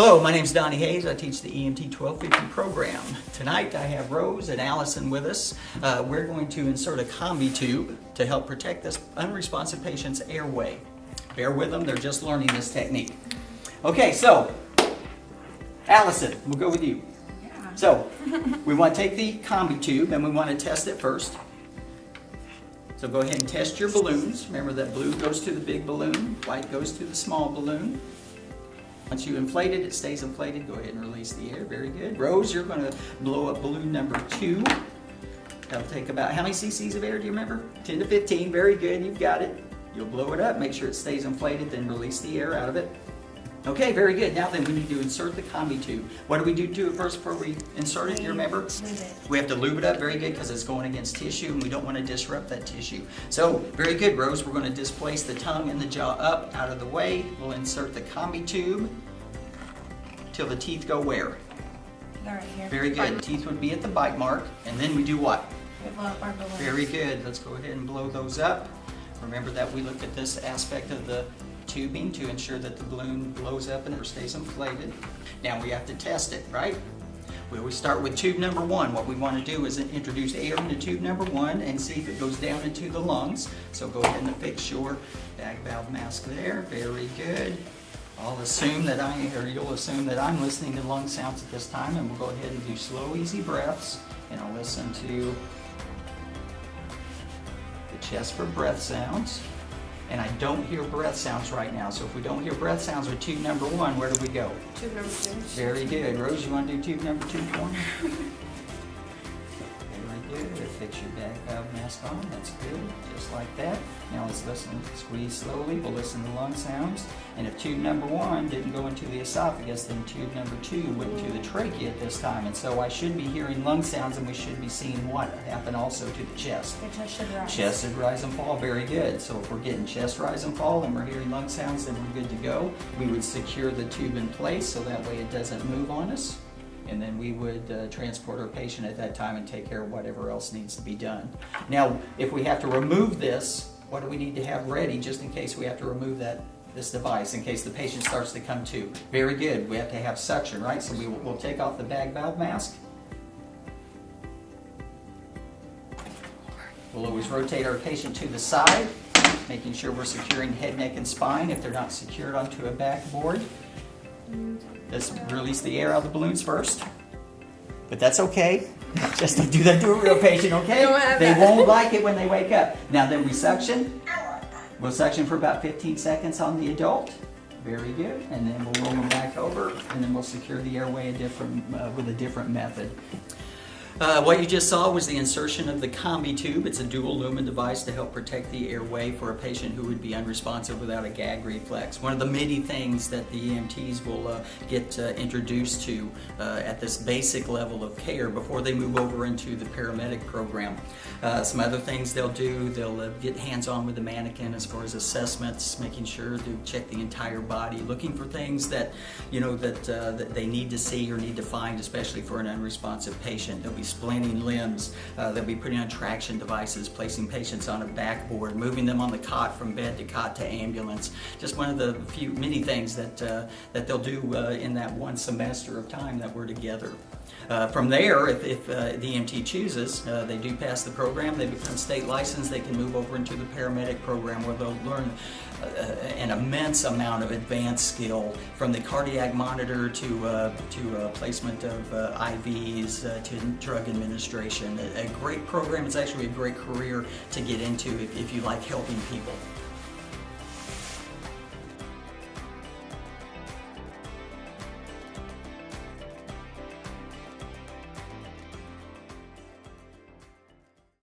Hello, my name is Donnie Hayes. I teach the EMT 1250 program. Tonight I have Rose and Allison with us. We're going to insert a combi tube to help protect this unresponsive patient's airway. Bear with them, they're just learning this technique. Okay, so Allison, we'll go with you. Yeah. So we want to take the combi tube and we want to test it first. So go ahead and test your balloons. Remember that blue goes to the big balloon, white goes to the small balloon. Once you inflate it, it stays inflated. Go ahead and release the air. Very good. Rose, you're going to blow up balloon number 2. That'll take about, how many cc's of air do you remember? 10 to 15. Very good. You've got it. You'll blow it up. Make sure it stays inflated, then release the air out of it. Okay, very good. Now then we need to insert the combi tube. What do we do to it first before we insert it? Do you remember? We have to lube it up. Very good, because it's going against tissue and we don't want to disrupt that tissue. So, very good, Rose. We're going to displace the tongue and the jaw up, out of the way. We'll insert the combi tube till the teeth go where? Right here. Very good. The teeth would be at the bite mark. And then we do what? We blow up our balloons. Very good. Let's go ahead and blow those up. Remember that we looked at this aspect of the tubing to ensure that the balloon blows up and it stays inflated. Now we have to test it, right? We always start with tube number 1. What we want to do is introduce air into tube number 1 and see if it goes down into the lungs. So go ahead and fix your bag valve mask there. Very good. You'll assume that I'm listening to lung sounds at this time, and we'll go ahead and do slow, easy breaths, and I'll listen to the chest for breath sounds. And I don't hear breath sounds right now. So if we don't hear breath sounds with tube number 1, where do we go? Tube number 2. Very good. Rose, you want to do tube number 2 for me? Very good. Fix your bag valve mask on. That's good. Just like that. Now let's listen. Squeeze slowly. We'll listen to lung sounds. And if tube number 1 didn't go into the esophagus, then tube number 2 went into the trachea at this time. And so I should be hearing lung sounds, and we should be seeing what happen also to the chest. The chest should rise. Chest should rise and fall. Very good. So if we're getting chest rise and fall and we're hearing lung sounds, then we're good to go. We would secure the tube in place so that way it doesn't move on us. And then we would transport our patient at that time and take care of whatever else needs to be done. Now, if we have to remove this, what do we need to have ready just in case we have to remove this device, in case the patient starts to come to? Very good. We have to have suction, right? So we'll take off the bag valve mask. We'll always rotate our patient to the side, making sure we're securing head, neck, and spine if they're not secured onto a backboard. Let's release the air out of the balloons first. But that's okay. Just don't do that to a real patient, okay? They won't like it when they wake up. Now then we suction. We'll suction for about 15 seconds on the adult. Very good. And then we'll roll them back over, and then we'll secure the airway with a different method. What you just saw was the insertion of the combi tube. It's a dual lumen device to help protect the airway for a patient who would be unresponsive without a gag reflex. One of the many things that the EMTs will get introduced to at this basic level of care before they move over into the paramedic program. Some other things they'll do, they'll get hands-on with the mannequin as far as assessments, making sure to check the entire body, looking for things that that they need to see or need to find, especially for an unresponsive patient. They'll be splinting limbs. They'll be putting on traction devices, placing patients on a backboard, moving them on the cot from bed to cot to ambulance. Just one of the many things that they'll do in that one semester of time that we're together. From there, if the EMT chooses, they do pass the program, they become state licensed, they can move over into the paramedic program where they'll learn an immense amount of advanced skill, from the cardiac monitor to placement of IVs to drug administration. A great program. It's actually a great career to get into if you like helping people.